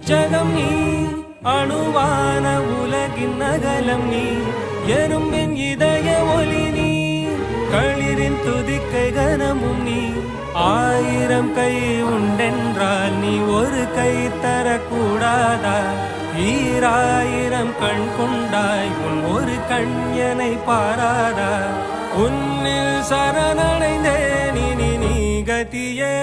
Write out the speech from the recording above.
ஜகம் நீ அணுவான உலகின் நகலம் நீ எறும்பின் இதய ஒலி நீ களிரின் துதிக்கை கனமும் நீ ஆயிரம் கை உண்டென்றால் நீ ஒரு கை தரக்கூடாதா ஈராயிரம் கண் கொண்டாய் உன் ஒரு கண்யனை பாராதா உன்னில் சரணடைந்தேன் இனி நீ கதியே